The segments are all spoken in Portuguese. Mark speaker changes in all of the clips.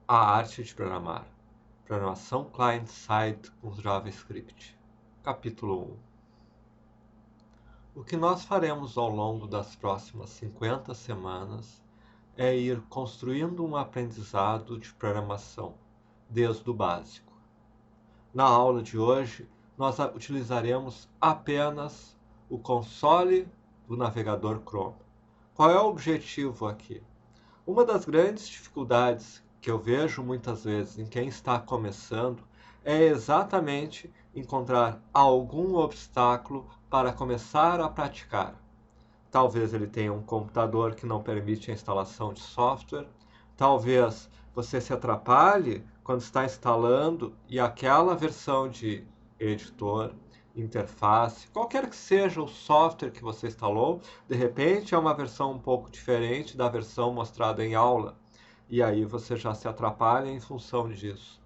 Speaker 1: A arte de programar. Programação client-side com JavaScript. Capítulo 1. O que nós faremos ao longo das próximas 50 semanas é ir construindo um aprendizado de programação, desde o básico. Na aula de hoje, nós utilizaremos apenas o console do navegador Chrome. Qual é o objetivo aqui? Uma das grandes dificuldades que eu vejo muitas vezes em quem está começando é exatamente encontrar algum obstáculo para começar a praticar. Talvez ele tenha um computador que não permite a instalação de software, talvez você se atrapalhe quando está instalando e aquela versão de editor, interface, qualquer que seja o software que você instalou, de repente é uma versão um pouco diferente da versão mostrada em aula. E aí você já se atrapalha em função disso.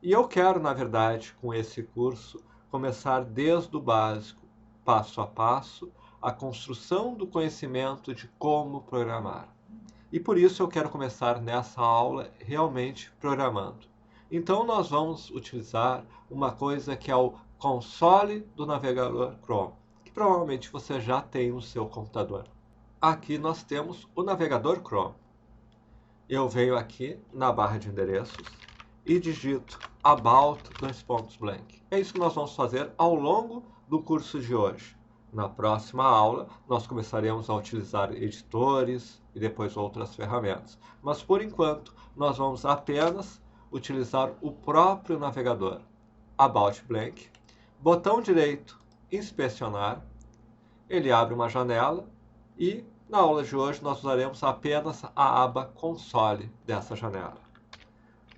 Speaker 1: E eu quero, na verdade, com esse curso, começar desde o básico, passo a passo, a construção do conhecimento de como programar. E por isso eu quero começar nessa aula realmente programando. Então nós vamos utilizar uma coisa que é o console do navegador Chrome, que provavelmente você já tem no seu computador. Aqui nós temos o navegador Chrome. Eu venho aqui na barra de endereços e digito about blank. É isso que nós vamos fazer ao longo do curso de hoje. Na próxima aula, nós começaremos a utilizar editores e depois outras ferramentas. Mas, por enquanto, nós vamos apenas utilizar o próprio navegador. About blank. Botão direito, inspecionar. Ele abre uma janela e, na aula de hoje, nós usaremos apenas a aba console dessa janela.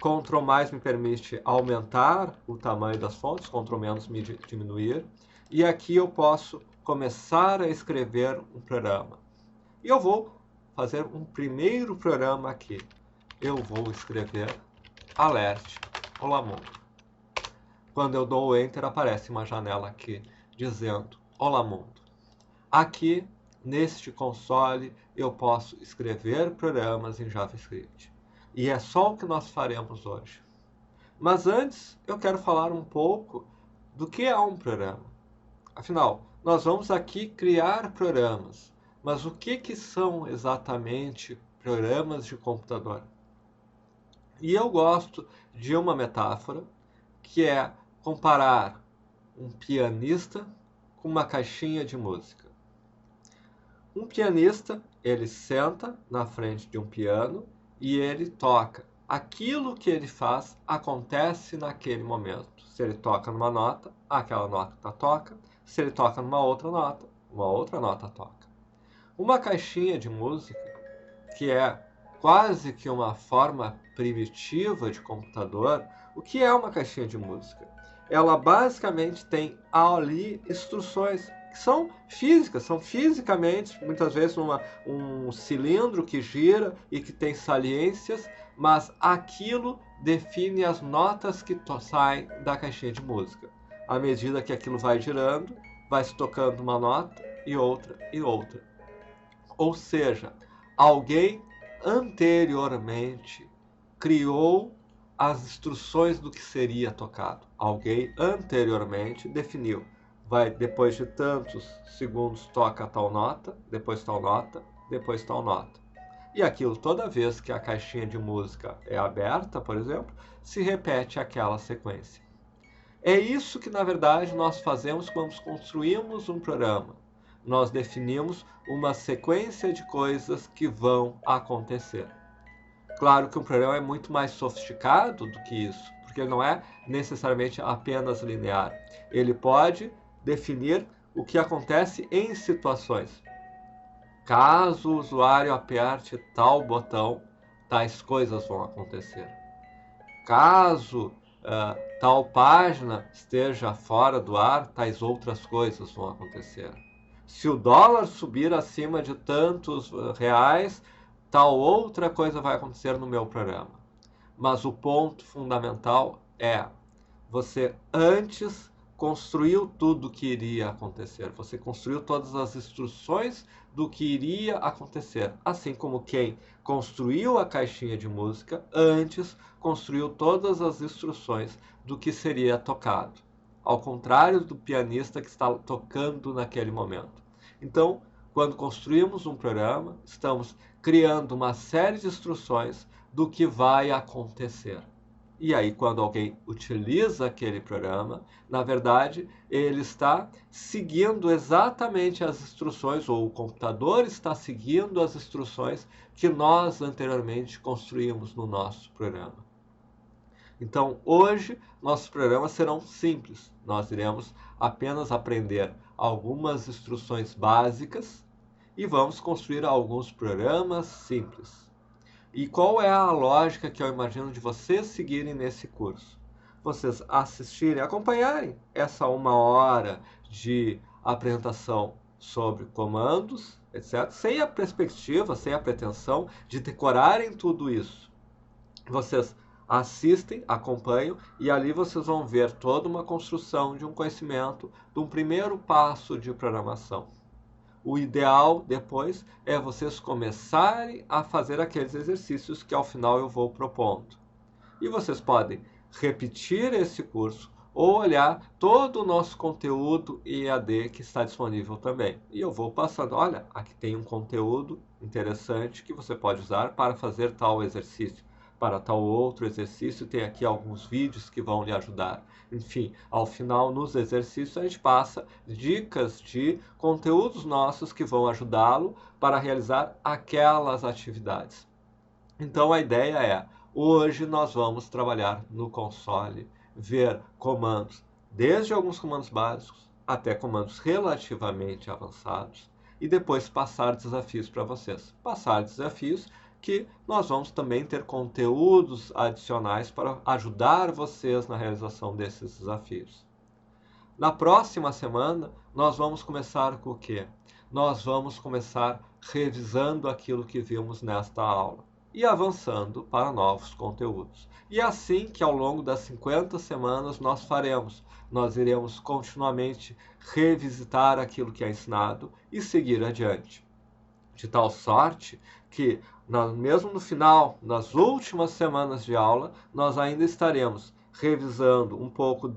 Speaker 1: Ctrl mais me permite aumentar o tamanho das fontes, Ctrl menos me diminuir. E aqui eu posso começar a escrever um programa. E eu vou fazer um primeiro programa aqui. Eu vou escrever alert olá mundo. Quando eu dou o Enter, aparece uma janela aqui dizendo olá mundo. Aqui, neste console, eu posso escrever programas em JavaScript. E é só o que nós faremos hoje. Mas antes, eu quero falar um pouco do que é um programa. Afinal, nós vamos aqui criar programas. Mas o que são exatamente programas de computador? E eu gosto de uma metáfora que é comparar um pianista com uma caixinha de música. Um pianista, ele senta na frente de um piano e ele toca. Aquilo que ele faz acontece naquele momento. Se ele toca numa nota, aquela nota toca. Se ele toca numa outra nota toca. Uma caixinha de música, que é quase que uma forma primitiva de computador, o que é uma caixinha de música? Ela basicamente tem ali instruções que são físicas, são fisicamente, muitas vezes um cilindro que gira e que tem saliências, mas aquilo define as notas que saem da caixinha de música. À medida que aquilo vai girando, vai se tocando uma nota e outra e outra. Ou seja, alguém anteriormente criou as instruções do que seria tocado. Alguém anteriormente definiu. Vai, depois de tantos segundos, toca tal nota, depois tal nota, depois tal nota. E aquilo, toda vez que a caixinha de música é aberta, por exemplo, se repete aquela sequência. É isso que, na verdade, nós fazemos quando construímos um programa. Nós definimos uma sequência de coisas que vão acontecer. Claro que um programa é muito mais sofisticado do que isso, porque ele não é necessariamente apenas linear. Ele pode definir o que acontece em situações. Caso o usuário aperte tal botão, tais coisas vão acontecer. Caso tal página esteja fora do ar, tais outras coisas vão acontecer. Se o dólar subir acima de tantos reais, tal outra coisa vai acontecer no meu programa. Mas o ponto fundamental é, você antes construiu tudo o que iria acontecer. Você construiu todas as instruções do que iria acontecer. Assim como quem construiu a caixinha de música antes construiu todas as instruções do que seria tocado. Ao contrário do pianista que está tocando naquele momento. Então, quando construímos um programa, estamos criando uma série de instruções do que vai acontecer. E aí, quando alguém utiliza aquele programa, na verdade, ele está seguindo exatamente as instruções, ou o computador está seguindo as instruções que nós anteriormente construímos no nosso programa. Então, hoje, nossos programas serão simples. Nós iremos apenas aprender algumas instruções básicas e vamos construir alguns programas simples. E qual é a lógica que eu imagino de vocês seguirem nesse curso? Vocês assistirem, acompanharem essa 1 hora de apresentação sobre comandos, etc., sem a perspectiva, sem a pretensão de decorarem tudo isso. Vocês assistem, acompanham, e ali vocês vão ver toda uma construção de um conhecimento, de um primeiro passo de programação. O ideal depois é vocês começarem a fazer aqueles exercícios que ao final eu vou propondo. E vocês podem repetir esse curso ou olhar todo o nosso conteúdo EAD que está disponível também. E eu vou passando, olha, aqui tem um conteúdo interessante que você pode usar para fazer tal exercício. Para tal outro exercício, tem aqui alguns vídeos que vão lhe ajudar. Enfim, ao final, nos exercícios, a gente passa dicas de conteúdos nossos que vão ajudá-lo para realizar aquelas atividades. Então, a ideia é, hoje nós vamos trabalhar no console, ver comandos, desde alguns comandos básicos até comandos relativamente avançados, e depois passar desafios para vocês. Passar desafios que nós vamos também ter conteúdos adicionais para ajudar vocês na realização desses desafios. Na próxima semana, nós vamos começar com o quê? Nós vamos começar revisando aquilo que vimos nesta aula e avançando para novos conteúdos. E é assim que ao longo das 50 semanas nós faremos. Nós iremos continuamente revisitar aquilo que é ensinado e seguir adiante. De tal sorte que, mesmo no final, nas últimas semanas de aula, nós ainda estaremos revisando um pouco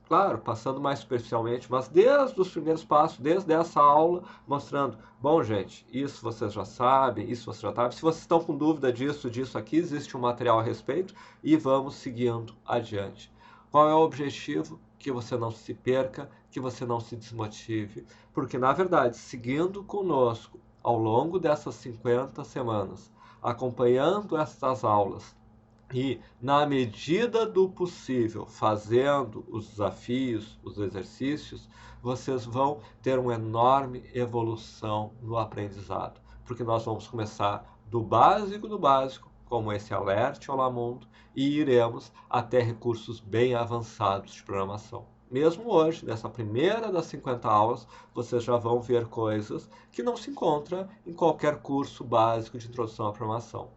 Speaker 1: claro, passando mais superficialmente, mas desde os primeiros passos, desde essa aula, mostrando, bom, gente, isso vocês já sabem, isso vocês já sabem. Se vocês estão com dúvida disso aqui, existe um material a respeito e vamos seguindo adiante. Qual é o objetivo? Que você não se perca, que você não se desmotive, porque, na verdade, seguindo conosco ao longo dessas 50 semanas, acompanhando estas aulas e, na medida do possível, fazendo os desafios, os exercícios, vocês vão ter uma enorme evolução no aprendizado, porque nós vamos começar do básico, como esse Alert Olá Mundo, e iremos até recursos bem avançados de programação. Mesmo hoje, nessa primeira das 50 aulas, vocês já vão ver coisas que não se encontram em qualquer curso básico de introdução à programação.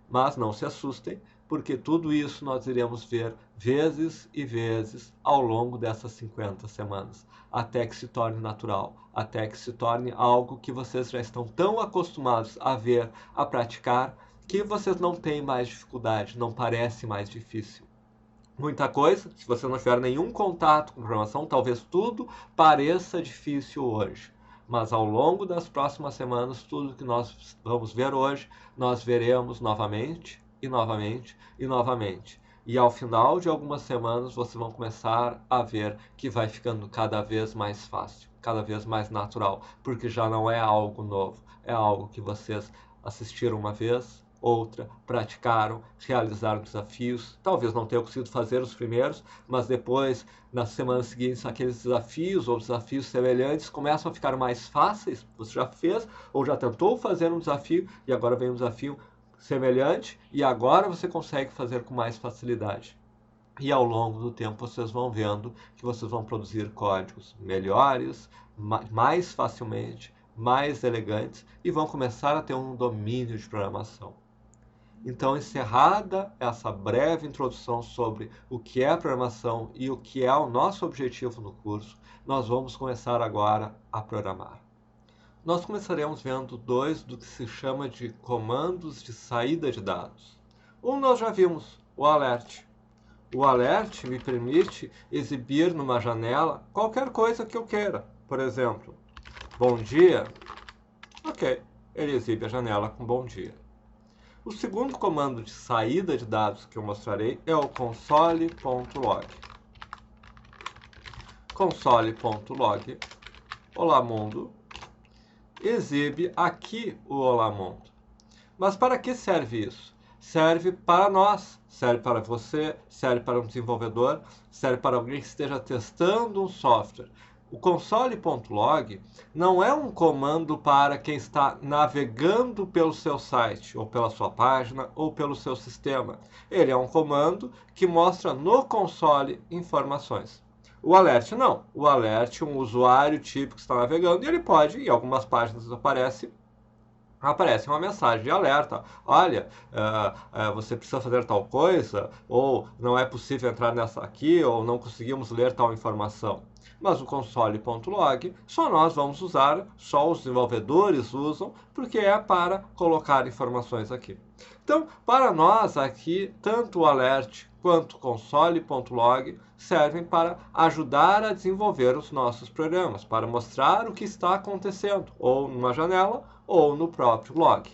Speaker 1: Mas não se assustem, porque tudo isso nós iremos ver vezes e vezes ao longo dessas 50 semanas, até que se torne natural, até que se torne algo que vocês já estão tão acostumados a ver, a praticar, que vocês não têm mais dificuldade, não parece mais difícil. Muita coisa, se você não tiver nenhum contato com programação, talvez tudo pareça difícil hoje. Mas ao longo das próximas semanas, tudo que nós vamos ver hoje, nós veremos novamente, e novamente, e novamente. E ao final de algumas semanas, vocês vão começar a ver que vai ficando cada vez mais fácil, cada vez mais natural, porque já não é algo novo, é algo que vocês assistiram uma vez, outra, praticaram, realizaram desafios, talvez não tenham conseguido fazer os primeiros, mas depois, nas semanas seguintes, aqueles desafios ou desafios semelhantes começam a ficar mais fáceis. Você já fez ou já tentou fazer um desafio e agora vem um desafio semelhante e agora você consegue fazer com mais facilidade. E ao longo do tempo vocês vão vendo que vocês vão produzir códigos melhores, mais facilmente, mais elegantes e vão começar a ter um domínio de programação. Então, encerrada essa breve introdução sobre o que é programação e o que é o nosso objetivo no curso, nós vamos começar agora a programar. Nós começaremos vendo dois do que se chama de comandos de saída de dados. Um nós já vimos, o alert. O alert me permite exibir numa janela qualquer coisa que eu queira. Por exemplo, bom dia. Ok, ele exibe a janela com bom dia. O segundo comando de saída de dados que eu mostrarei é o console.log. Console.log, olá mundo, exibe aqui o olá mundo. Mas para que serve isso? Serve para nós, serve para você, serve para um desenvolvedor, serve para alguém que esteja testando um software. O console.log não é um comando para quem está navegando pelo seu site, ou pela sua página, ou pelo seu sistema. Ele é um comando que mostra no console informações. O alert não. O alert, um usuário típico que está navegando, e ele pode, em algumas páginas aparece uma mensagem de alerta. Olha, você precisa fazer tal coisa, ou não é possível entrar nessa aqui, ou não conseguimos ler tal informação. Mas o console.log só nós vamos usar, só os desenvolvedores usam, porque é para colocar informações aqui. Então, para nós aqui, tanto o alert quanto o console.log servem para ajudar a desenvolver os nossos programas, para mostrar o que está acontecendo, ou numa janela, ou no próprio log.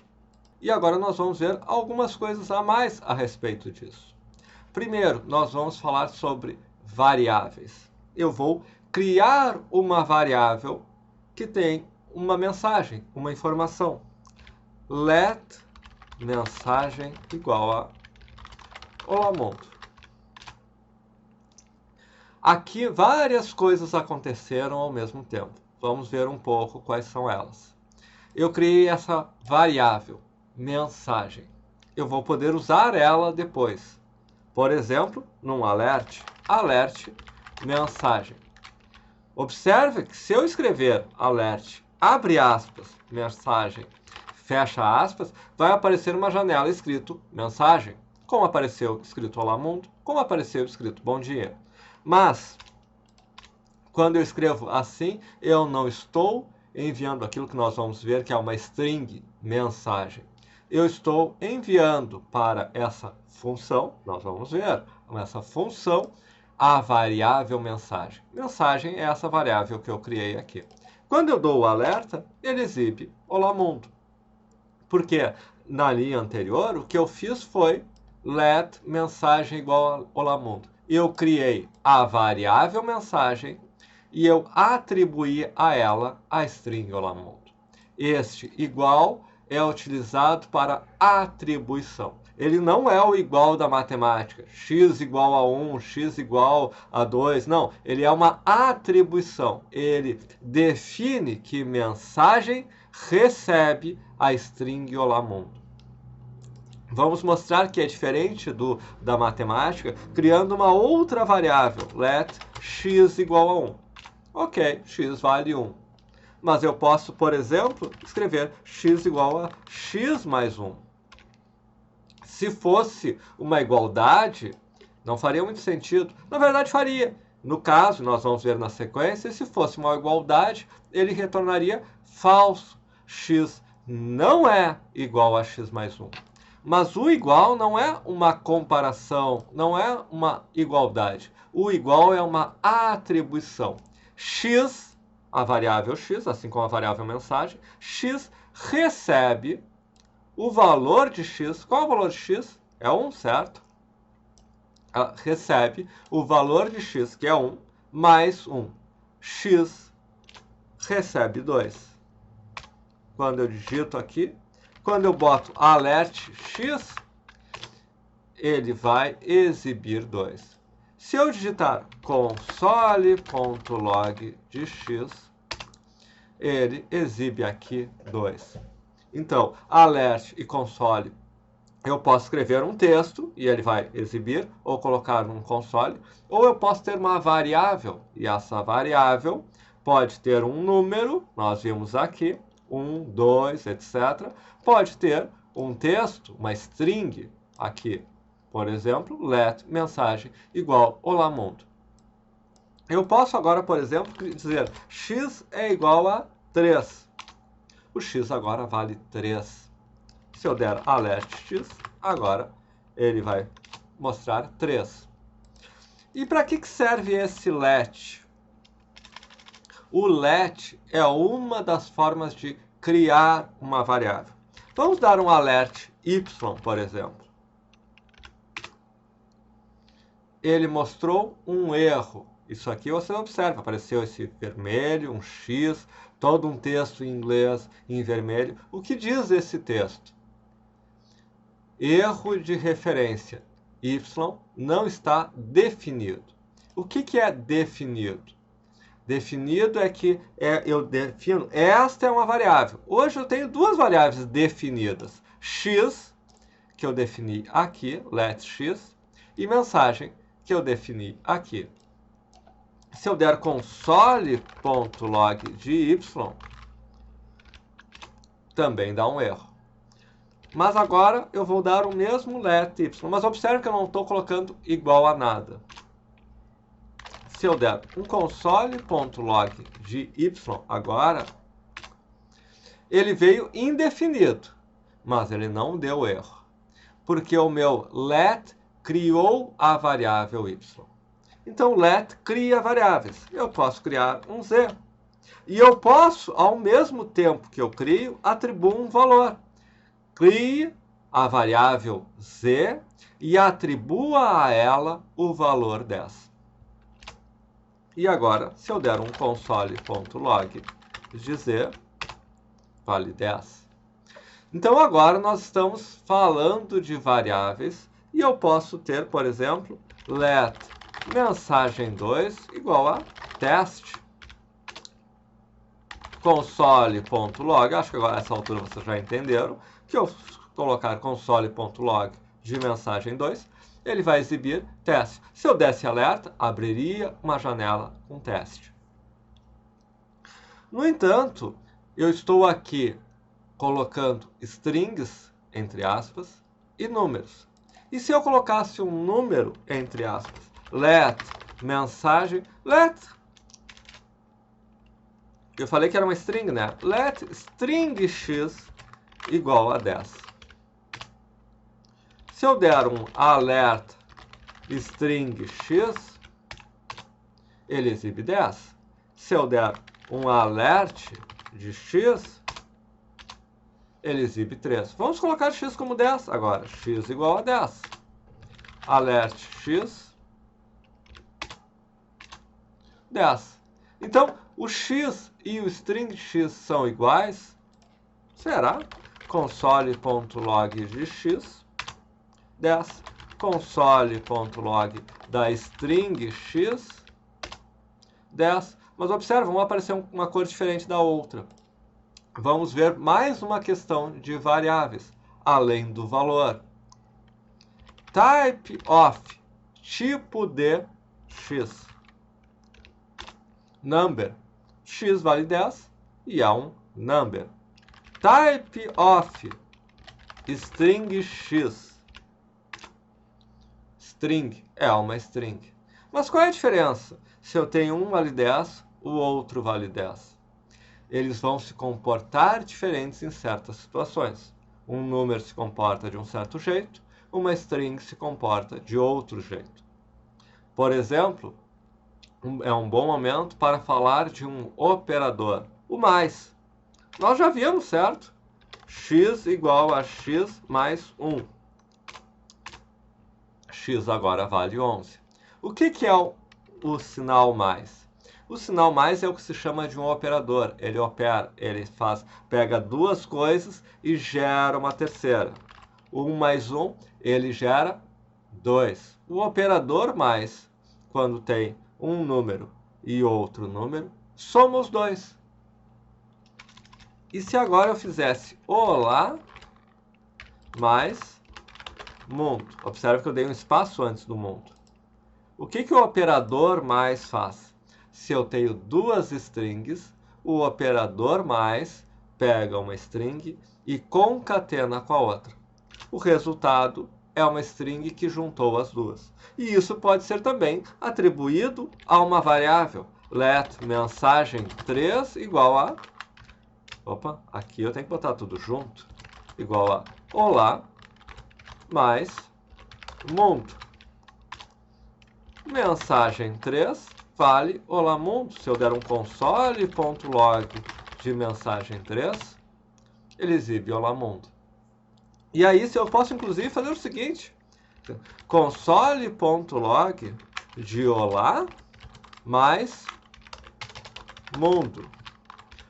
Speaker 1: E agora nós vamos ver algumas coisas a mais a respeito disso. Primeiro, nós vamos falar sobre variáveis. Eu vou criar uma variável que tem uma mensagem, uma informação. Let mensagem igual a olá mundo. Aqui várias coisas aconteceram ao mesmo tempo. Vamos ver um pouco quais são elas. Eu criei essa variável, mensagem. Eu vou poder usar ela depois. Por exemplo, num alert, alert mensagem. Observe que se eu escrever alert, abre aspas, mensagem, fecha aspas, vai aparecer uma janela escrito mensagem, como apareceu escrito olá mundo, como apareceu escrito bom dia. Mas, quando eu escrevo assim, eu não estou enviando aquilo que nós vamos ver, que é uma string mensagem. Eu estou enviando para essa função, nós vamos ver, essa função, a variável mensagem. Mensagem é essa variável que eu criei aqui. Quando eu dou o alerta, ele exibe olá mundo. Porque na linha anterior, o que eu fiz foi let mensagem igual a olá mundo. Eu criei a variável mensagem e eu atribuí a ela a string olá mundo. Este igual é utilizado para atribuição. Ele não é o igual da matemática, x igual a 1, x igual a 2, não. Ele é uma atribuição. Ele define que mensagem recebe a string olá mundo. Vamos mostrar que é diferente da matemática, criando uma outra variável, let x igual a 1. Ok, x vale 1. Mas eu posso, por exemplo, escrever x igual a x mais 1. Se fosse uma igualdade, não faria muito sentido. Na verdade, faria. No caso, nós vamos ver na sequência, se fosse uma igualdade, ele retornaria falso. X não é igual a x mais 1. Mas o igual não é uma comparação, não é uma igualdade. O igual é uma atribuição. X, a variável x, assim como a variável mensagem, x recebe o valor de x. Qual é o valor de x? É 1, certo? Ela recebe o valor de x, que é 1, mais 1. X recebe 2. Quando eu digito aqui, quando eu boto alert x, ele vai exibir 2. Se eu digitar console.log de x, ele exibe aqui 2. Então, alert e console, eu posso escrever um texto e ele vai exibir, ou colocar num console, ou eu posso ter uma variável, e essa variável pode ter um número, nós vimos aqui, 1, 2, etc. Pode ter um texto, uma string, aqui, por exemplo, let mensagem igual olá mundo. Eu posso agora, por exemplo, dizer x é igual a 3. O x agora vale 3. Se eu der alert x, agora ele vai mostrar 3. E para que serve esse let? O let é uma das formas de criar uma variável. Vamos dar um alert y, por exemplo. Ele mostrou um erro. Isso aqui você observa, apareceu esse vermelho, um X, todo um texto em inglês em vermelho. O que diz esse texto? Erro de referência. Y não está definido. O que é definido? Definido é que eu defino, esta é uma variável. Hoje eu tenho duas variáveis definidas. X, que eu defini aqui, let x, e mensagem, que eu defini aqui. Se eu der console.log de y, também dá um erro. Mas agora eu vou dar o mesmo let y. Mas observe que eu não estou colocando igual a nada. Se eu der um console.log de y agora, ele veio indefinido, mas ele não deu erro, porque o meu let criou a variável y. Então, let cria variáveis. Eu posso criar um z. E eu posso, ao mesmo tempo que eu crio, atribuir um valor. Crie a variável z e atribua a ela o valor 10. E agora, se eu der um console.log de z, vale 10. Então, agora nós estamos falando de variáveis e eu posso ter, por exemplo, let mensagem 2 igual a teste. Console.log, acho que agora, a essa altura vocês já entenderam, que eu colocar console.log de mensagem 2, ele vai exibir teste. Se eu desse alerta, abriria uma janela com teste. No entanto, eu estou aqui colocando strings, entre aspas, e números. E se eu colocasse um número, entre aspas, let mensagem, eu falei que era uma string, né? Let string x igual a 10. Se eu der um alert string x, ele exibe 10. Se eu der um alert de x, ele exibe 3. Vamos colocar x como 10 agora. X igual a 10. Alert x, 10. Então, o x e o string x são iguais. Será? Console.log de x, 10. Console.log da string x, 10. Mas observa, uma apareceu uma cor diferente da outra. Vamos ver mais uma questão de variáveis, além do valor. Type of, tipo de x. Number, x vale 10 e é um number. Type of, string x. String é uma string. Mas qual é a diferença? Se eu tenho um vale 10, o outro vale 10. Eles vão se comportar diferentes em certas situações. Um número se comporta de um certo jeito, uma string se comporta de outro jeito. Por exemplo, é um bom momento para falar de um operador, o mais. Nós já vimos, certo? X igual a x mais 1. X agora vale 11. O que é o sinal mais? O sinal mais é o que se chama de um operador. Ele opera, pega duas coisas e gera uma terceira. 1 mais 1, ele gera 2. O operador mais, quando tem um número e outro número, soma os dois. E se agora eu fizesse olá mais mundo? Observe que eu dei um espaço antes do mundo. O que o operador mais faz? Se eu tenho duas strings, o operador mais pega uma string e concatena com a outra. O resultado é uma string que juntou as duas. E isso pode ser também atribuído a uma variável. Let mensagem 3 igual a... Opa, aqui eu tenho que botar tudo junto. Igual a olá mais mundo. Mensagem 3 vale olá mundo. Se eu der um console.log de mensagem 3, ele exibe olá mundo. E aí, se eu posso, inclusive, fazer o seguinte. Console.log de olá mais mundo.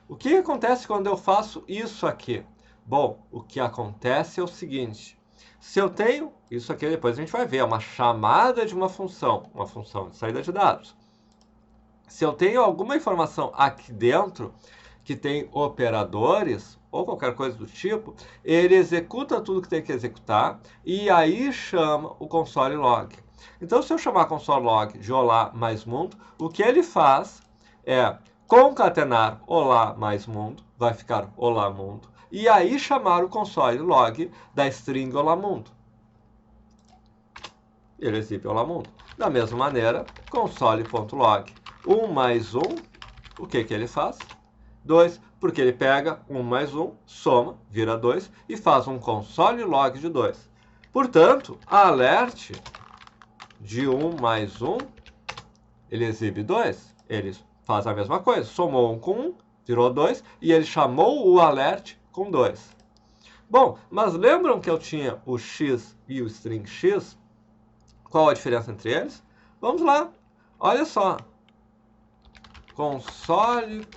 Speaker 1: O que acontece quando eu faço isso aqui? Bom, o que acontece é o seguinte. Se eu tenho, isso aqui depois a gente vai ver, é uma chamada de uma função de saída de dados. Se eu tenho alguma informação aqui dentro que tem operadores ou qualquer coisa do tipo, ele executa tudo que tem que executar e aí chama o console.log. Então, se eu chamar console.log de olá mais mundo, o que ele faz é concatenar olá mais mundo, vai ficar olá mundo, e aí chamar o console.log da string olá mundo. Ele exibe olá mundo. Da mesma maneira, console.log 1 mais 1, o que ele faz? 2, porque ele pega 1 mais 1, soma, vira 2, e faz um console.log de 2. Portanto, a alert de 1 mais 1, ele exibe 2. Ele faz a mesma coisa, somou 1 com 1, virou 2, e ele chamou o alert com 2. Bom, mas lembram que eu tinha o x e o string x? Qual a diferença entre eles? Vamos lá, olha só. Console.log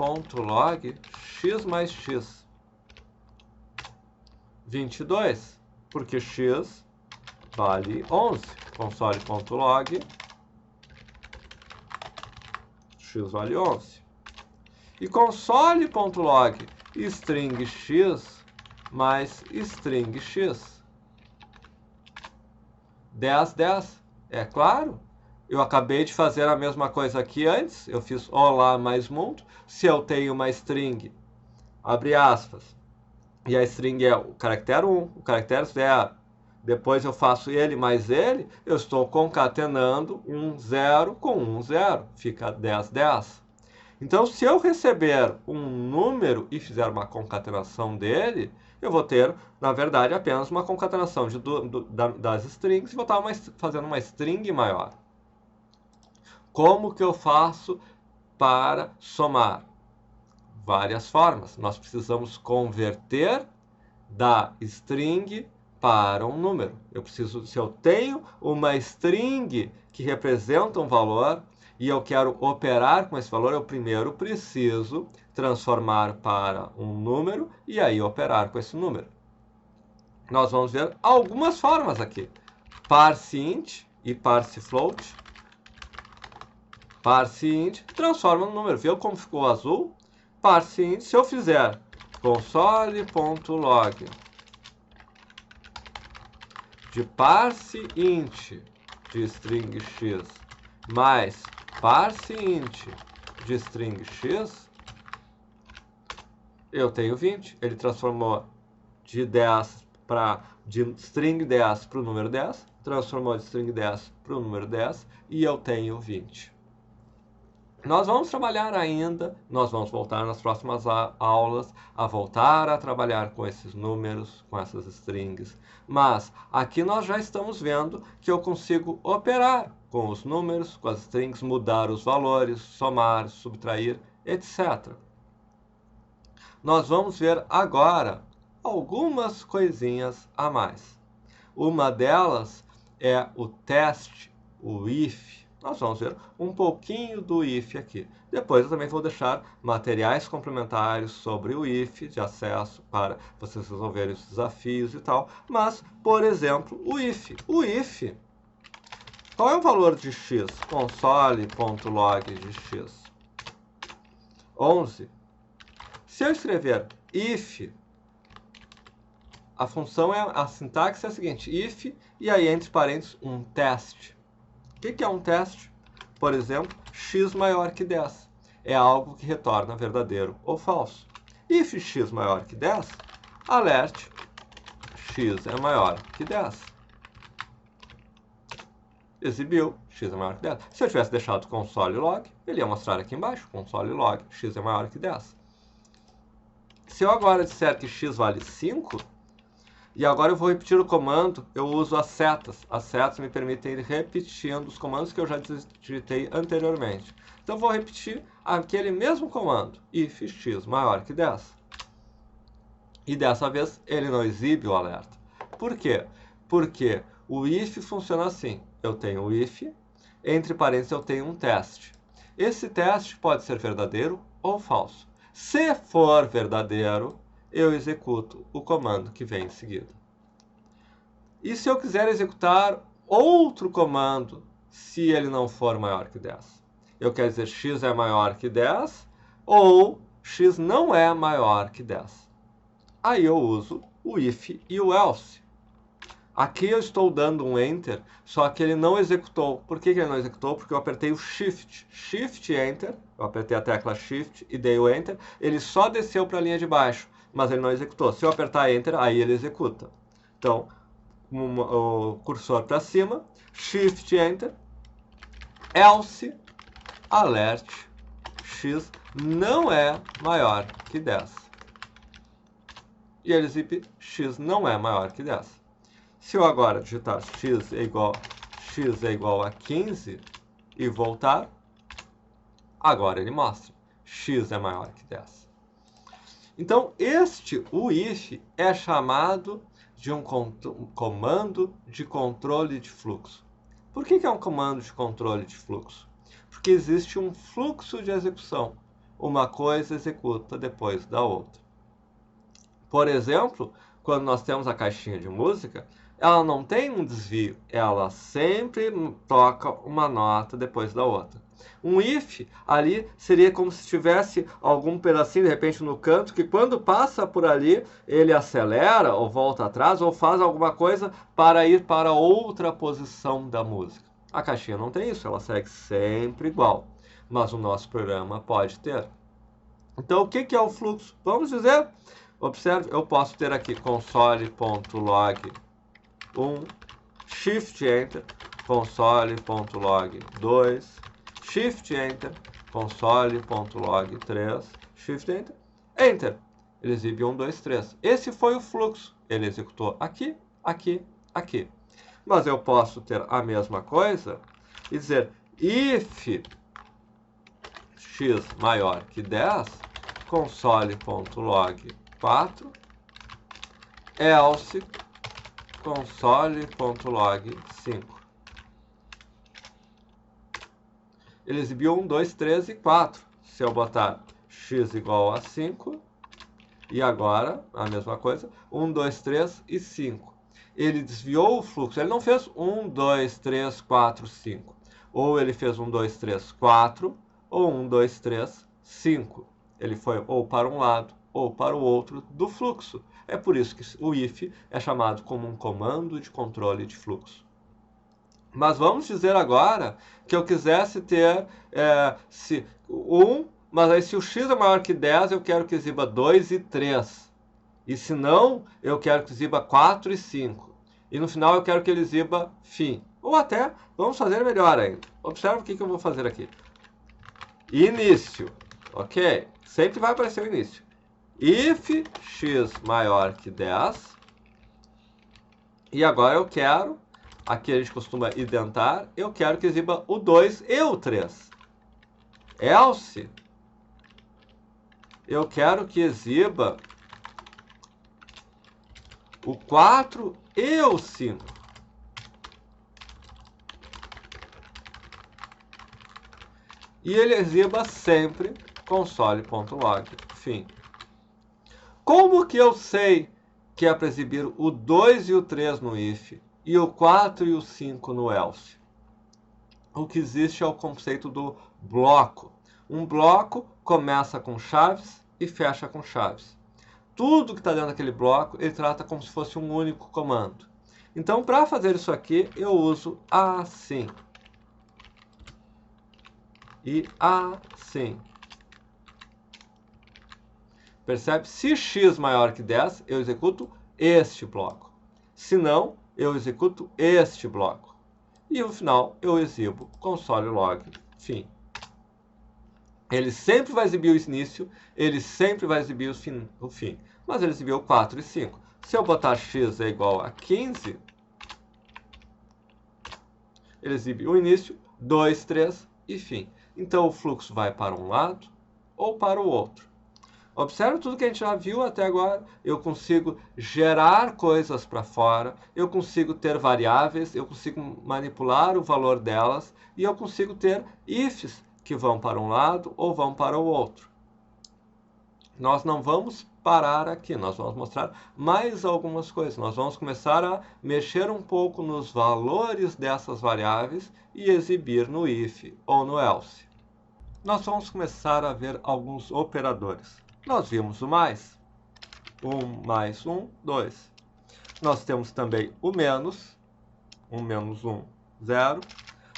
Speaker 1: x mais x. 22, porque x vale 11. Console.log x vale 11. E console.log string x mais string x. 10, 10. É claro. Eu acabei de fazer a mesma coisa aqui antes. Eu fiz olá mais mundo. Se eu tenho uma string, abre aspas, e a string é o caractere 1, o caractere 0. Depois eu faço ele mais ele. Eu estou concatenando um 0 com um 0. Fica 10, 10. Então, se eu receber um número e fizer uma concatenação dele, eu vou ter, na verdade, apenas uma concatenação das strings e vou estar fazendo uma string maior. Como que eu faço para somar? Várias formas. Nós precisamos converter da string para um número. Se eu tenho uma string que representa um valor e eu quero operar com esse valor, eu primeiro preciso transformar para um número e aí operar com esse número. Nós vamos ver algumas formas aqui. ParseInt e parseFloat. ParseInt transforma no número. Viu como ficou azul? ParseInt, se eu fizer console.log de parseInt de string x mais parseInt de string x, eu tenho 20. Ele transformou de string 10 para o número 10, transformou de string 10 para o número 10 e eu tenho 20. Nós vamos trabalhar ainda, nós vamos voltar nas próximas aulas a voltar a trabalhar com esses números, com essas strings. Mas aqui nós já estamos vendo que eu consigo operar com os números, com as strings, mudar os valores, somar, subtrair, etc. Nós vamos ver agora algumas coisinhas a mais. Uma delas é o teste, o if. Nós vamos ver um pouquinho do if aqui. Depois eu também vou deixar materiais complementares sobre o if, de acesso para vocês resolverem os desafios e tal. Mas, por exemplo, o if. O if, qual é o valor de x? Console.log de x. 11. Se eu escrever if, a função a sintaxe é a seguinte, if, e aí entre parênteses um teste. O que é um teste? Por exemplo, x maior que 10. É algo que retorna verdadeiro ou falso. If x maior que 10, alerte x é maior que 10. Exibiu, x é maior que 10. Se eu tivesse deixado console log, ele ia mostrar aqui embaixo, console log, x é maior que 10. Se eu agora disser que x vale 5, e agora eu vou repetir o comando, eu uso as setas. As setas me permitem ir repetindo os comandos que eu já digitei anteriormente. Então eu vou repetir aquele mesmo comando, if x maior que 10. E dessa vez ele não exibe o alerta. Por quê? Porque o if funciona assim. Eu tenho o if, entre parênteses eu tenho um teste. Esse teste pode ser verdadeiro ou falso. Se for verdadeiro, eu executo o comando que vem em seguida. E se eu quiser executar outro comando, se ele não for maior que 10? Eu quero dizer x é maior que 10 ou x não é maior que 10. Aí eu uso o if e o else. Aqui eu estou dando um Enter, só que ele não executou. Por que ele não executou? Porque eu apertei o Shift. Shift Enter, eu apertei a tecla Shift e dei o Enter. Ele só desceu para a linha de baixo, mas ele não executou. Se eu apertar Enter, aí ele executa. Então, o cursor para cima, Shift Enter, Else, Alert, X não é maior que 10. E ele exibe X não é maior que 10. Se eu agora digitar x é igual a 15 e voltar, agora ele mostra x é maior que 10. Então, o if, é chamado de um comando de controle de fluxo. Por que é um comando de controle de fluxo? Porque existe um fluxo de execução. Uma coisa executa depois da outra. Por exemplo, quando nós temos a caixinha de música, ela não tem um desvio, ela sempre toca uma nota depois da outra. Um if ali seria como se tivesse algum pedacinho de repente no canto que quando passa por ali ele acelera ou volta atrás ou faz alguma coisa para ir para outra posição da música. A caixinha não tem isso, ela segue sempre igual, mas o nosso programa pode ter. Então o que é o fluxo? Vamos dizer, observe, eu posso ter aqui console.log 1, Shift Enter, console.log 2, Shift Enter, console.log 3, Shift Enter, Enter. Ele exibe 1, 2, 3. Esse foi o fluxo. Ele executou aqui, aqui, aqui. Mas eu posso ter a mesma coisa e dizer if x maior que 10, console.log 4, else console.log 5. Ele exibiu 1, 2, 3 e 4. Se eu botar x igual a 5, e agora, a mesma coisa, 1, 2, 3 e 5. Ele desviou o fluxo, ele não fez 1, 2, 3, 4, 5. Ou ele fez 1, 2, 3, 4, ou 1, 2, 3, 5. Ele foi ou para um lado ou para o outro do fluxo. É por isso que o if é chamado como um comando de controle de fluxo. Mas vamos dizer agora que eu quisesse ter mas aí se o x é maior que 10, eu quero que exiba 2 e 3. E se não, eu quero que exiba 4 e 5. E no final eu quero que ele exiba fim. Ou até, vamos fazer melhor ainda. Observe o que eu vou fazer aqui. Início. Ok? Sempre vai aparecer o início. If x maior que 10. E agora eu quero, aqui a gente costuma identar, eu quero que exiba o 2 e o 3. Else, eu quero que exiba o 4 e o 5. E ele exiba sempre console.log. Fim. Como que eu sei que é para exibir o 2 e o 3 no if e o 4 e o 5 no else? O que existe é o conceito do bloco. Um bloco começa com chaves e fecha com chaves. Tudo que está dentro daquele bloco, ele trata como se fosse um único comando. Então, para fazer isso aqui, eu uso assim. E assim. Percebe? Se x maior que 10, eu executo este bloco. Se não, eu executo este bloco. E no final, eu exibo console log fim. Ele sempre vai exibir o início, ele sempre vai exibir o fim. Mas ele exibiu 4 e 5. Se eu botar x é igual a 15, ele exibe o início, 2, 3 e fim. Então o fluxo vai para um lado ou para o outro. Observe tudo que a gente já viu até agora. Eu consigo gerar coisas para fora, eu consigo ter variáveis, eu consigo manipular o valor delas e eu consigo ter ifs que vão para um lado ou vão para o outro. Nós não vamos parar aqui, nós vamos mostrar mais algumas coisas. Nós vamos começar a mexer um pouco nos valores dessas variáveis e exibir no if ou no else. Nós vamos começar a ver alguns operadores. Nós vimos o mais. 1 mais 1, 2. Nós temos também o menos. 1 menos 1, 0.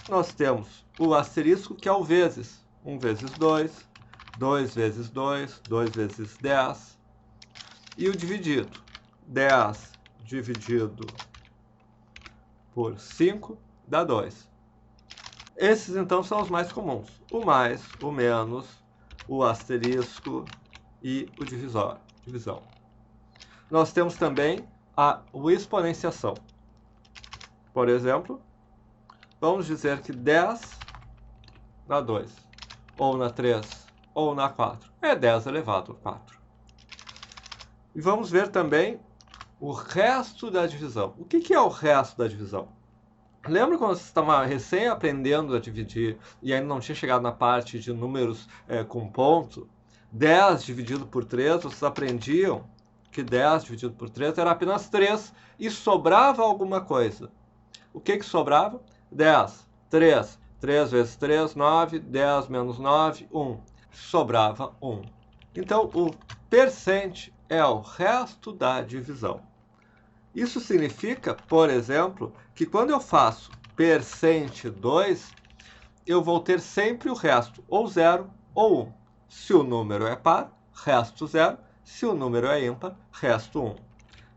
Speaker 1: Nós temos o asterisco, que é o vezes. 1 vezes 2, 2 vezes 2, 2 vezes 10. E o dividido. 10 dividido por 5 dá 2. Esses, então, são os mais comuns. O mais, o menos, o asterisco e o divisão. Nós temos também a exponenciação. Por exemplo, vamos dizer que 10 dá 2, ou na 3, ou na 4. É 10 elevado a 4. E vamos ver também o resto da divisão. O que é o resto da divisão? Lembra quando você estava recém aprendendo a dividir e ainda não tinha chegado na parte de números com ponto? 10 dividido por 3, vocês aprendiam que 10 dividido por 3 era apenas 3 e sobrava alguma coisa. O que sobrava? 10, 3, 3 vezes 3, 9, 10 menos 9, 1. Sobrava 1. Então, o percent é o resto da divisão. Isso significa, por exemplo, que quando eu faço percent 2, eu vou ter sempre o resto, ou 0 ou 1. Se o número é par, resto 0. Se o número é ímpar, resto 1.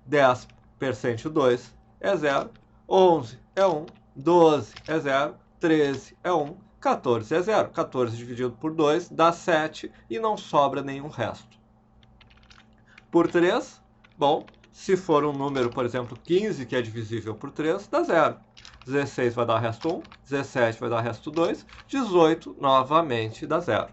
Speaker 1: 10 percent 2 é 0. 11 é 1. 12 é 0. 13 é 1. 14 é 0. 14 dividido por 2 dá 7 e não sobra nenhum resto. Por 3, bom, se for um número, por exemplo, 15, que é divisível por 3, dá 0. 16 vai dar resto 1, 17 vai dar resto 2, 18 novamente dá 0.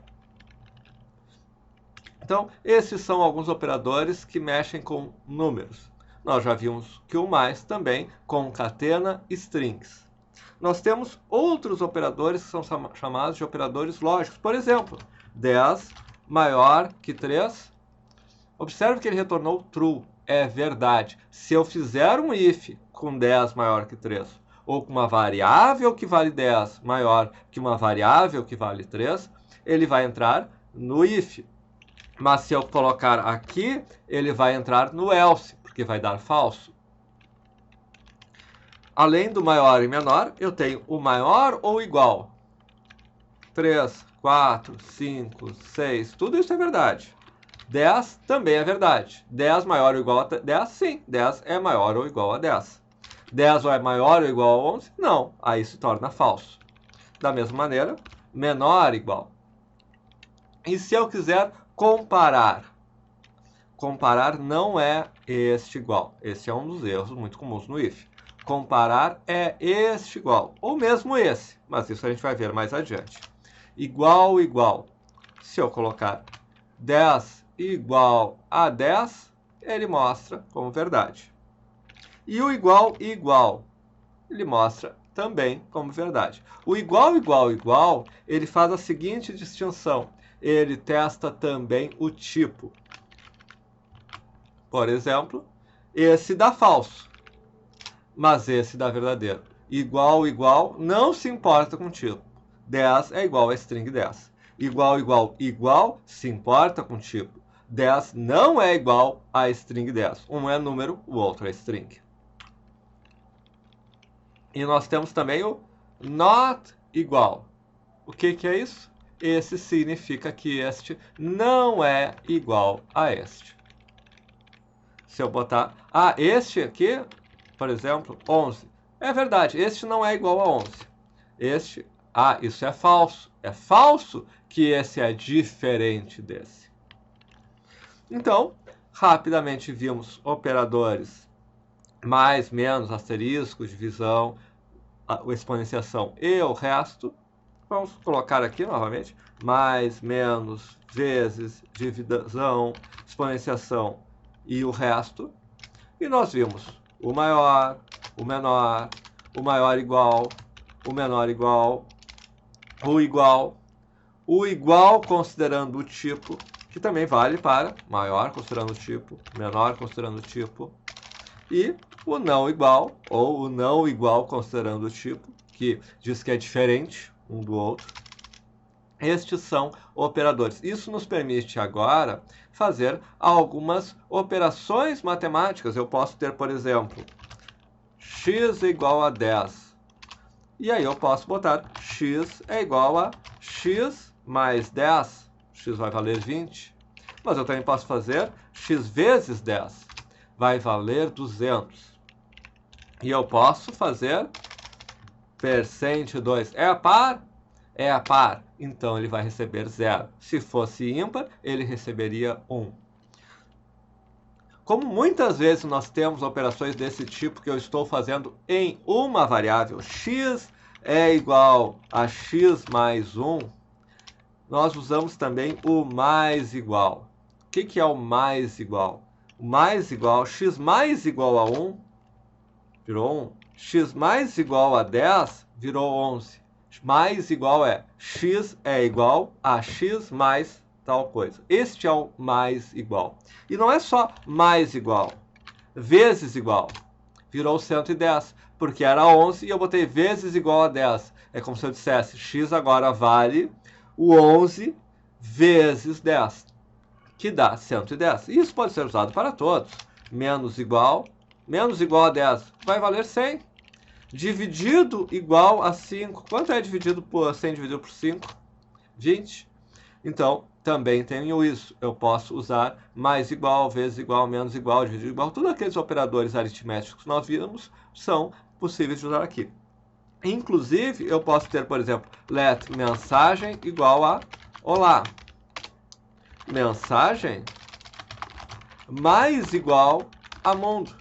Speaker 1: Então, esses são alguns operadores que mexem com números. Nós já vimos que o mais também concatena strings. Nós temos outros operadores que são chamados de operadores lógicos. Por exemplo, 10 maior que 3. Observe que ele retornou true. É verdade. Se eu fizer um if com 10 maior que 3, ou com uma variável que vale 10 maior que uma variável que vale 3, ele vai entrar no if. Mas se eu colocar aqui, ele vai entrar no else, porque vai dar falso. Além do maior e menor, eu tenho o maior ou igual. 3, 4, 5, 6, tudo isso é verdade. 10 também é verdade. 10 maior ou igual a 10? Sim, 10 é maior ou igual a 10. 10 é maior ou igual a 11? Não, aí se torna falso. Da mesma maneira, menor igual. E se eu quiser comparar? Comparar não é este igual. Esse é um dos erros muito comuns no if. Comparar é este igual, ou mesmo esse, mas isso a gente vai ver mais adiante. Igual, igual. Se eu colocar 10 igual a 10, ele mostra como verdade. E o igual, igual, ele mostra também como verdade. O igual, igual, igual, ele faz a seguinte distinção. Ele testa também o tipo. Por exemplo, esse dá falso, mas esse dá verdadeiro. Igual, igual, não se importa com o tipo. 10 é igual a string 10. Igual, igual, igual, se importa com o tipo. 10 não é igual a string 10. Um é número, o outro é string. E nós temos também o not igual. O que é isso? esse significa que este não é igual a este. Se eu botar, este aqui, por exemplo, 11. É verdade, este não é igual a 11. Este, isso é falso. É falso que esse é diferente desse. Então, rapidamente vimos operadores mais, menos, asterisco, divisão, exponenciação e o resto. Vamos colocar aqui novamente, mais, menos, vezes, divisão, exponenciação e o resto. E nós vimos o maior, o menor, o maior igual, o menor igual, o igual considerando o tipo, que também vale para maior considerando o tipo, menor considerando o tipo, e o não igual, ou o não igual considerando o tipo, que diz que é diferente um do outro. Estes são operadores. Isso nos permite agora fazer algumas operações matemáticas. Eu posso ter, por exemplo, x é igual a 10. E aí eu posso botar x é igual a x mais 10. X vai valer 20. Mas eu também posso fazer x vezes 10. Vai valer 200. E eu posso fazer percent 2. É a par? É a par. Então ele vai receber 0. Se fosse ímpar, ele receberia 1. Como muitas vezes nós temos operações desse tipo que eu estou fazendo em uma variável, x é igual a x mais 1, nós usamos também o mais igual. O que é o mais igual? O mais igual, x mais igual a 1, virou 1. X mais igual a 10, virou 11. Mais igual x é igual a x mais tal coisa. Este é o mais igual. E não é só mais igual, vezes igual. Virou 110, porque era 11 e eu botei vezes igual a 10. É como se eu dissesse, x agora vale o 11 vezes 10, que dá 110. E isso pode ser usado para todos. Menos igual a 10 vai valer 100. Dividido igual a 5. Quanto é dividido por 100 dividido por 5? 20. Então, também tenho isso. Eu posso usar mais igual, vezes igual, menos igual, dividido igual. Todos aqueles operadores aritméticos que nós vimos são possíveis de usar aqui. Inclusive, eu posso ter, por exemplo, let mensagem igual a olá. Mensagem mais igual a mundo.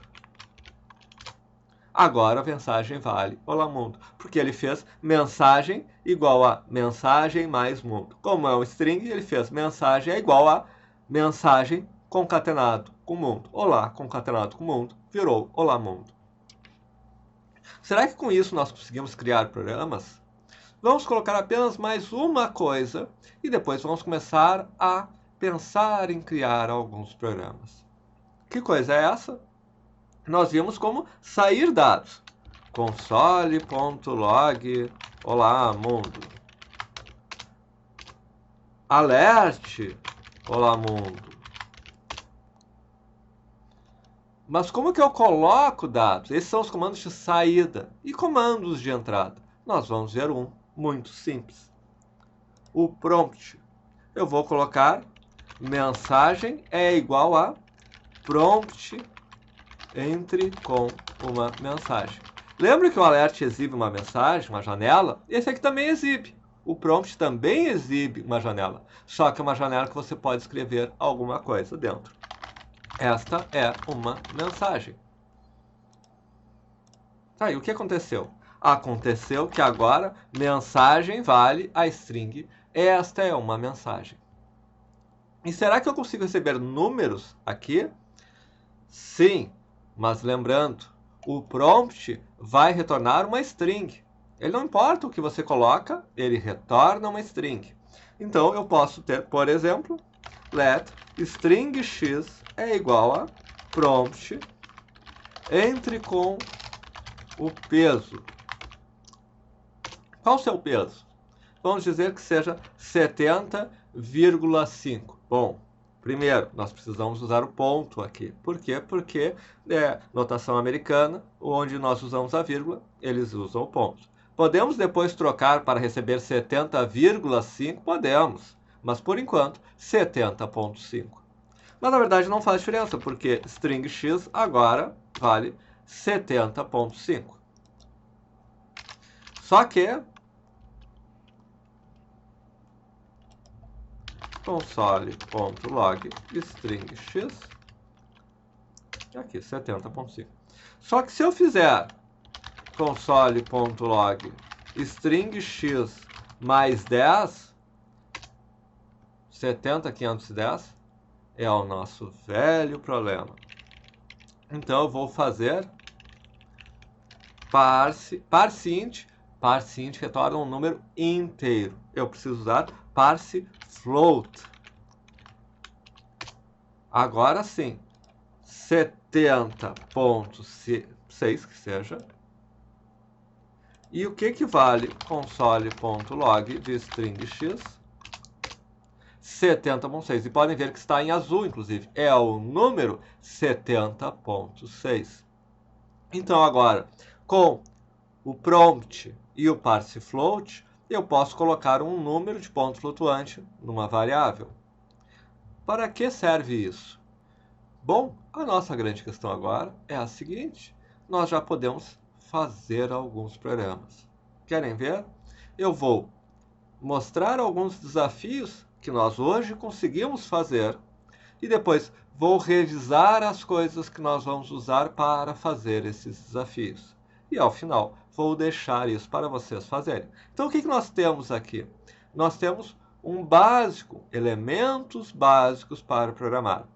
Speaker 1: Agora a mensagem vale olá mundo, porque ele fez mensagem igual a mensagem mais mundo. Como é um string, ele fez mensagem é igual a mensagem concatenado com mundo. Olá concatenado com mundo virou olá mundo. Será que com isso nós conseguimos criar programas? Vamos colocar apenas mais uma coisa e depois vamos começar a pensar em criar alguns programas. Que coisa é essa? Nós vimos como sair dados. Console.log olá mundo. Alert olá mundo. Mas como que eu coloco dados? Esses são os comandos de saída e comandos de entrada. Nós vamos ver um muito simples. O prompt. Eu vou colocar mensagem é igual a prompt entre com uma mensagem. Lembra que o alert exibe uma mensagem, uma janela? Esse aqui também exibe. O prompt também exibe uma janela, só que é uma janela que você pode escrever alguma coisa dentro. Esta é uma mensagem. Tá, e o que aconteceu? Aconteceu que agora mensagem vale a string. Esta é uma mensagem. E será que eu consigo receber números aqui? Sim. Mas lembrando, o prompt vai retornar uma string. Ele não importa o que você coloca, ele retorna uma string. Então, eu posso ter, por exemplo, let string x é igual a prompt entre com o peso. Qual o seu peso? Vamos dizer que seja 70,5. Bom, primeiro, nós precisamos usar o ponto aqui. Por quê? Porque é notação americana, onde nós usamos a vírgula, eles usam o ponto. Podemos depois trocar para receber 70,5? Podemos, mas por enquanto 70,5. Mas na verdade não faz diferença, porque string x agora vale 70,5. Só que console.log string x, aqui 70,5. Só que se eu fizer console.log string x mais 10, 70,510, é o nosso velho problema. Então eu vou fazer parseInt. ParseInt retorna um número inteiro. Eu preciso usar parsefloat. Agora sim, 70,6 que seja. E o que vale console.log de string x? 70,6. E podem ver que está em azul, inclusive. É o número 70,6. Então, agora, com o prompt e o parsefloat, eu posso colocar um número de ponto flutuante numa variável. Para que serve isso? Bom, a nossa grande questão agora é a seguinte. Nós já podemos fazer alguns programas. Querem ver? Eu vou mostrar alguns desafios que nós hoje conseguimos fazer e depois vou revisar as coisas que nós vamos usar para fazer esses desafios. E ao final, vou deixar isso para vocês fazerem. Então, o que nós temos aqui? Nós temos um básico, elementos básicos para programar.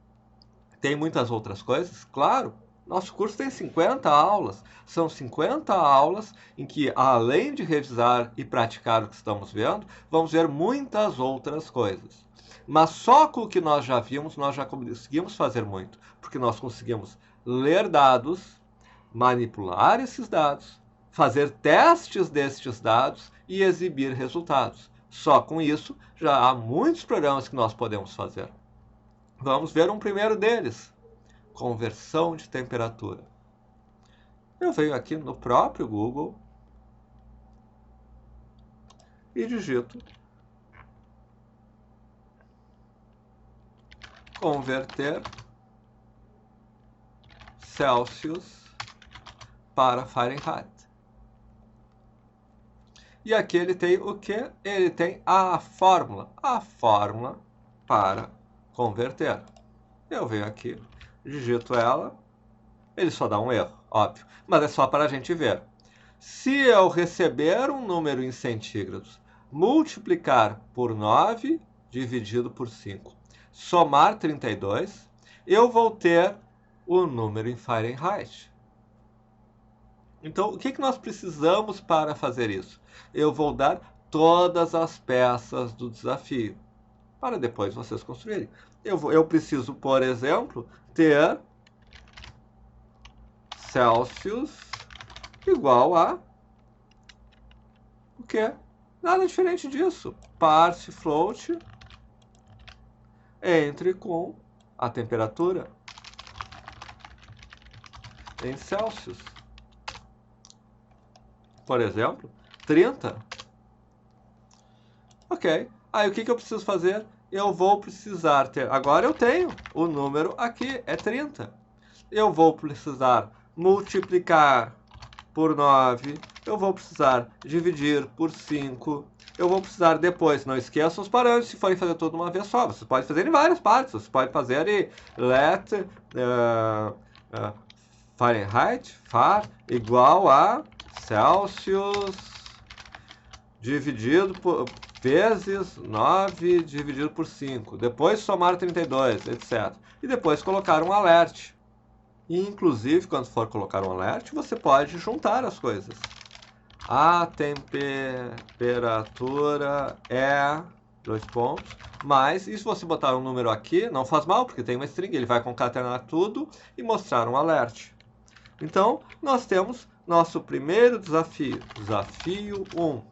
Speaker 1: Tem muitas outras coisas? Claro. Nosso curso tem 50 aulas. São 50 aulas em que, além de revisar e praticar o que estamos vendo, vamos ver muitas outras coisas. Mas só com o que nós já vimos, nós já conseguimos fazer muito. Porque nós conseguimos ler dados, manipular esses dados, fazer testes destes dados e exibir resultados. Só com isso, já há muitos programas que nós podemos fazer. Vamos ver um primeiro deles. Conversão de temperatura. Eu venho aqui no próprio Google e digito converter Celsius para Fahrenheit. E aqui ele tem o que? Ele tem a fórmula para converter. Eu venho aqui, digito ela, ele só dá um erro, óbvio, mas é só para a gente ver. Se eu receber um número em centígrados, multiplicar por 9, dividido por 5, somar 32, eu vou ter o número em Fahrenheit. Então, o que nós precisamos para fazer isso? Eu vou dar todas as peças do desafio, para depois vocês construírem. Eu preciso, por exemplo, ter Celsius igual a o quê? Nada diferente disso. Parsefloat entre com a temperatura em Celsius. Por exemplo, 30. Ok. Aí o que eu preciso fazer? Eu vou precisar ter... Agora eu tenho o número aqui, é 30. Eu vou precisar multiplicar por 9. Eu vou precisar dividir por 5. Eu vou precisar depois, não esqueçam os parâmetros, se forem fazer tudo uma vez só. Você pode fazer em várias partes. Você pode fazer em let Fahrenheit, Far, igual a Celsius dividido por... vezes 9 dividido por 5. Depois somar 32, etc. E depois colocar um alert. E, inclusive, quando for colocar um alert, você pode juntar as coisas. A temperatura é... dois pontos. Mas, e se você botar um número aqui, não faz mal, porque tem uma string. Ele vai concatenar tudo e mostrar um alert. Então, nós temos nosso primeiro desafio. Desafio 1.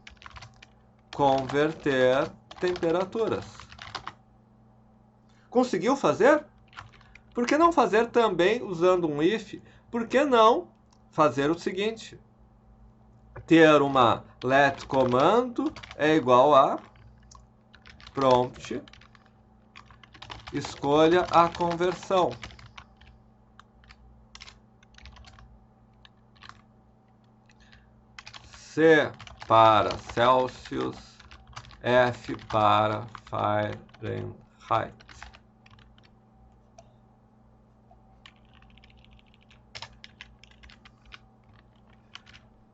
Speaker 1: Converter temperaturas. Conseguiu fazer? Por que não fazer também usando um if? Por que não fazer o seguinte? ter uma let comando é igual a prompt, escolha a conversão. C para Celsius, F para Fahrenheit.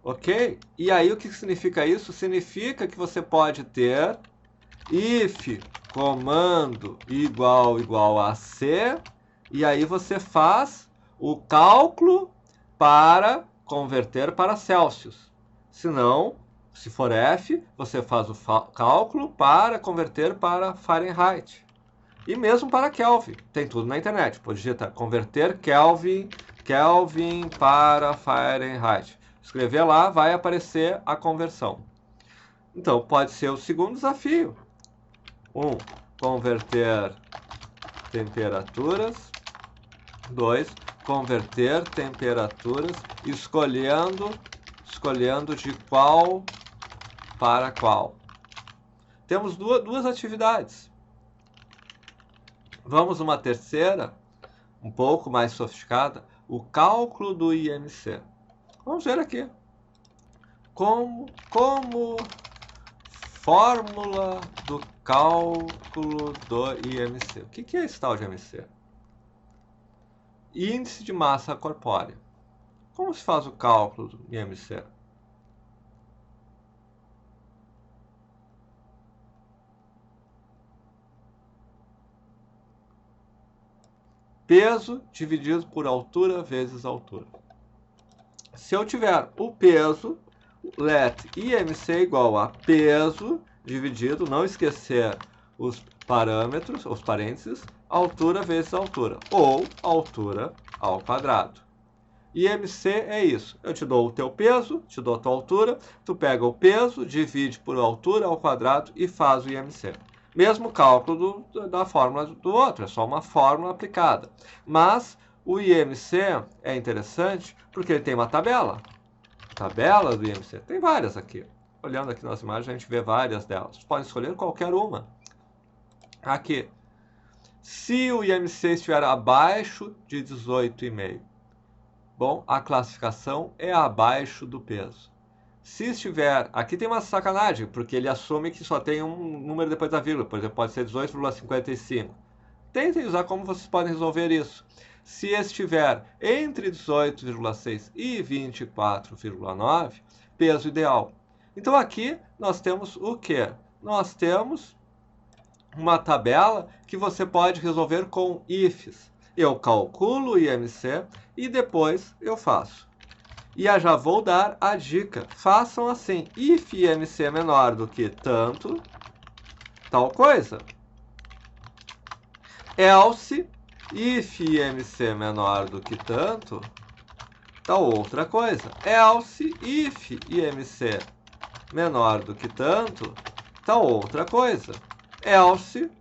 Speaker 1: Ok? E aí o que significa isso? Significa que você pode ter if comando igual a C, e aí você faz o cálculo para converter para Celsius. Se não, se for F, você faz o cálculo para converter para Fahrenheit. E mesmo para Kelvin. Tem tudo na internet. Pode digitar converter Kelvin para Fahrenheit. Escrever lá, vai aparecer a conversão. Então, pode ser o segundo desafio. 1. Converter temperaturas. 2. Converter temperaturas escolhendo de qual para qual. Temos duas atividades. Vamos uma terceira, um pouco mais sofisticada, o cálculo do IMC. Vamos ver aqui. Como fórmula do cálculo do IMC. O que é esse tal de IMC? Índice de massa corpórea. Como se faz o cálculo do IMC? Peso dividido por altura vezes altura. Se eu tiver o peso, let IMC igual a peso dividido, não esquecer os parâmetros, os parênteses, altura vezes altura, ou altura ao quadrado. IMC é isso, eu te dou o teu peso, te dou a tua altura, tu pega o peso, divide por altura ao quadrado e faz o IMC. Mesmo cálculo da fórmula do outro, é só uma fórmula aplicada. Mas o IMC é interessante porque ele tem uma tabela. Tabela do IMC, tem várias aqui. Olhando aqui nas imagens, a gente vê várias delas. Você pode escolher qualquer uma. Aqui. Se o IMC estiver abaixo de 18,5, bom, a classificação é abaixo do peso. Se estiver... Aqui tem uma sacanagem, porque ele assume que só tem um número depois da vírgula. Por exemplo, pode ser 18,55. Tentem usar como vocês podem resolver isso. Se estiver entre 18,6 e 24,9, peso ideal. Então aqui nós temos o quê? Nós temos uma tabela que você pode resolver com ifs. Eu calculo o IMC e depois eu faço. E eu já vou dar a dica. Façam assim. If IMC é menor do que tanto, tal coisa. Else, if IMC é menor do que tanto, tal outra coisa. Else, if IMC menor do que tanto, tal outra coisa. Else,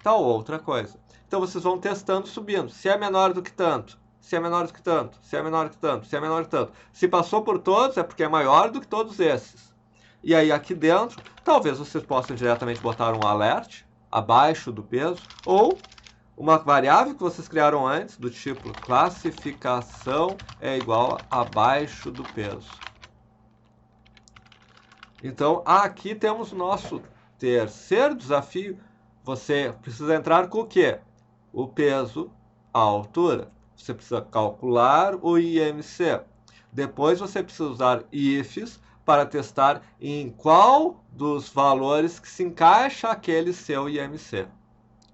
Speaker 1: tal outra coisa. Então vocês vão testando, subindo. Se é menor do que tanto, se é menor do que tanto, se é menor do que tanto, se é menor do que tanto. Se passou por todos, é porque é maior do que todos esses. E aí aqui dentro, talvez vocês possam diretamente botar um alert abaixo do peso, ou uma variável que vocês criaram antes, do tipo classificação é igual a abaixo do peso. Então, aqui temos o nosso terceiro desafio. Você precisa entrar com o quê? O peso, a altura. Você precisa calcular o IMC. Depois você precisa usar ifs para testar em qual dos valores que se encaixa aquele seu IMC.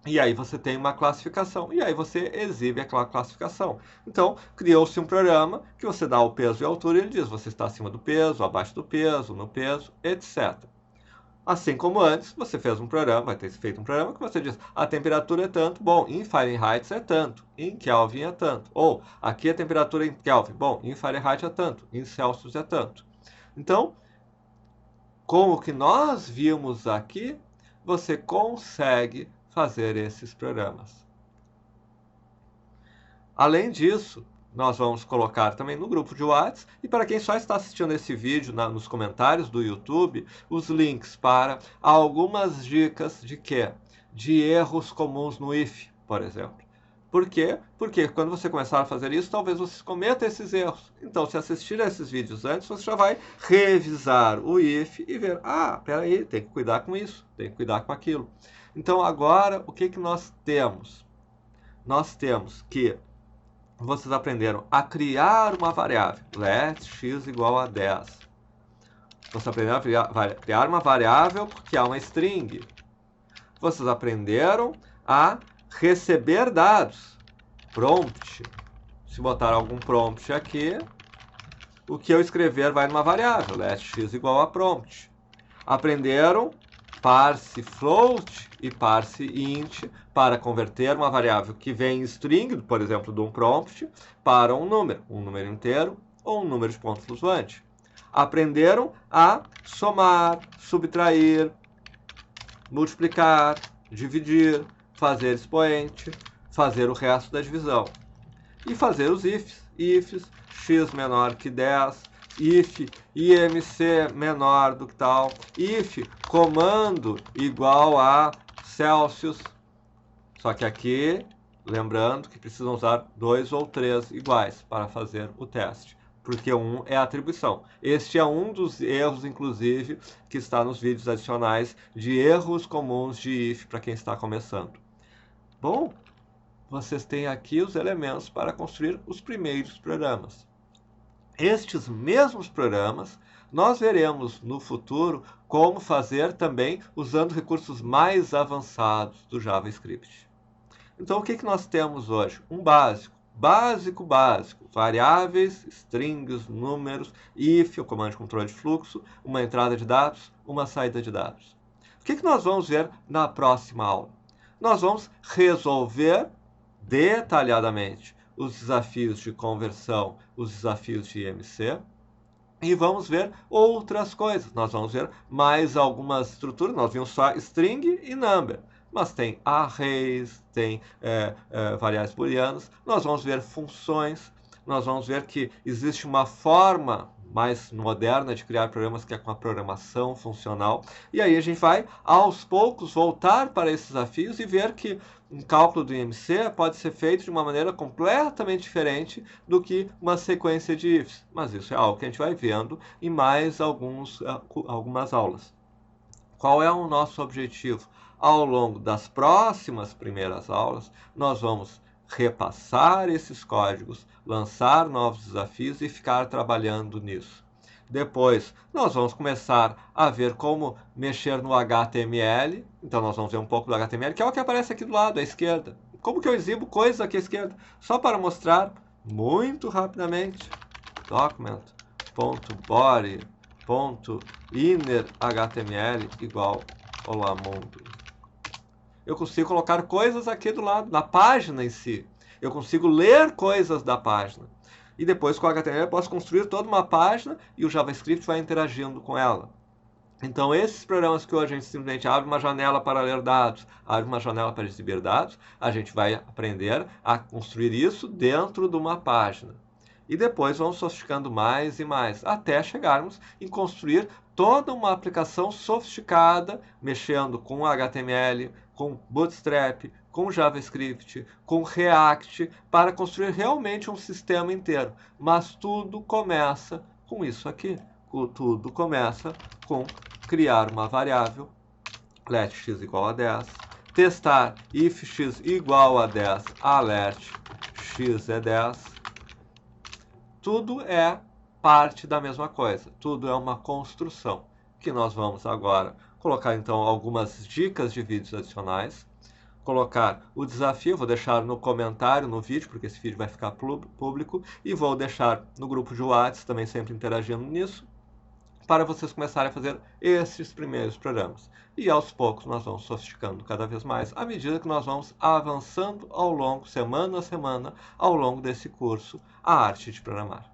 Speaker 1: E aí você tem uma classificação, e aí você exibe aquela classificação. Então, criou-se um programa que você dá o peso e a altura, e ele diz, você está acima do peso, abaixo do peso, no peso, etc. Assim como antes, você fez um programa, vai ter feito um programa que você diz, a temperatura é tanto, bom, em Fahrenheit é tanto, em Kelvin é tanto. Ou, aqui a temperatura em Kelvin, bom, em Fahrenheit é tanto, em Celsius é tanto. Então, com o que nós vimos aqui, você consegue fazer esses programas. Além disso, nós vamos colocar também no grupo de WhatsApp. E para quem só está assistindo esse vídeo nos comentários do YouTube, os links para algumas dicas de quê? De erros comuns no if, por exemplo. Por quê? Porque quando você começar a fazer isso, talvez você cometa esses erros. Então, se assistir a esses vídeos antes, você já vai revisar o if e ver, peraí, tem que cuidar com isso, tem que cuidar com aquilo. Então, agora, o que nós temos? Nós temos que vocês aprenderam a criar uma variável, let x igual a 10. Vocês aprenderam a criar uma variável porque há uma string. Vocês aprenderam a receber dados, prompt. Se botar algum prompt aqui, o que eu escrever vai numa variável, let x igual a prompt. Aprenderam parse float e parse int para converter uma variável que vem em string, por exemplo, de um prompt, para um número inteiro ou um número de ponto flutuante. Aprenderam a somar, subtrair, multiplicar, dividir, fazer expoente, fazer o resto da divisão. E fazer os ifs, x menor que 10, if imc menor do que tal, if comando igual a Celsius. Só que aqui, lembrando que precisam usar 2 ou 3 iguais para fazer o teste, porque 1 é atribuição. Este é um dos erros, inclusive, que está nos vídeos adicionais de erros comuns de if para quem está começando. Bom, vocês têm aqui os elementos para construir os primeiros programas. Estes mesmos programas, nós veremos no futuro como fazer também usando recursos mais avançados do JavaScript. Então, o que nós temos hoje? Um básico. Básico. Variáveis, strings, números, if, o comando de controle de fluxo, uma entrada de dados, uma saída de dados. O que nós vamos ver na próxima aula? Nós vamos resolver detalhadamente os desafios de conversão, os desafios de IMC, e vamos ver outras coisas. Nós vamos ver mais algumas estruturas. Nós vimos só string e number, mas tem arrays, tem variáveis booleanas. Nós vamos ver funções. Nós vamos ver que existe uma forma mais moderna de criar programas, que é com a programação funcional. E aí a gente vai, aos poucos, voltar para esses desafios e ver que um cálculo do IMC pode ser feito de uma maneira completamente diferente do que uma sequência de ifs. Mas isso é algo que a gente vai vendo em mais algumas aulas. Qual é o nosso objetivo? Ao longo das próximas primeiras aulas, nós vamos repassar esses códigos, lançar novos desafios e ficar trabalhando nisso. Depois, nós vamos começar a ver como mexer no HTML. Então, nós vamos ver um pouco do HTML, que é o que aparece aqui do lado, à esquerda. Como que eu exibo coisas aqui à esquerda? Só para mostrar muito rapidamente. Document.body.innerHTML igual olá mundo. Eu consigo colocar coisas aqui do lado, na página em si. Eu consigo ler coisas da página. E depois, com o HTML, eu posso construir toda uma página e o JavaScript vai interagindo com ela. Então, esses programas que hoje a gente simplesmente abre uma janela para ler dados, abre uma janela para exibir dados, a gente vai aprender a construir isso dentro de uma página. E depois vamos sofisticando mais e mais, até chegarmos em construir toda uma aplicação sofisticada, mexendo com HTML, com Bootstrap, com JavaScript, com React, para construir realmente um sistema inteiro. Mas tudo começa com isso aqui. Tudo começa com criar uma variável, let x igual a 10, testar if x igual a 10, alert x é 10. Tudo é parte da mesma coisa, tudo é uma construção, que nós vamos agora colocar então algumas dicas de vídeos adicionais, colocar o desafio, vou deixar no comentário no vídeo, porque esse vídeo vai ficar público, e vou deixar no grupo de WhatsApp, também sempre interagindo nisso, para vocês começarem a fazer esses primeiros programas. E aos poucos nós vamos sofisticando cada vez mais, à medida que nós vamos avançando ao longo, semana a semana, ao longo desse curso, a arte de programar.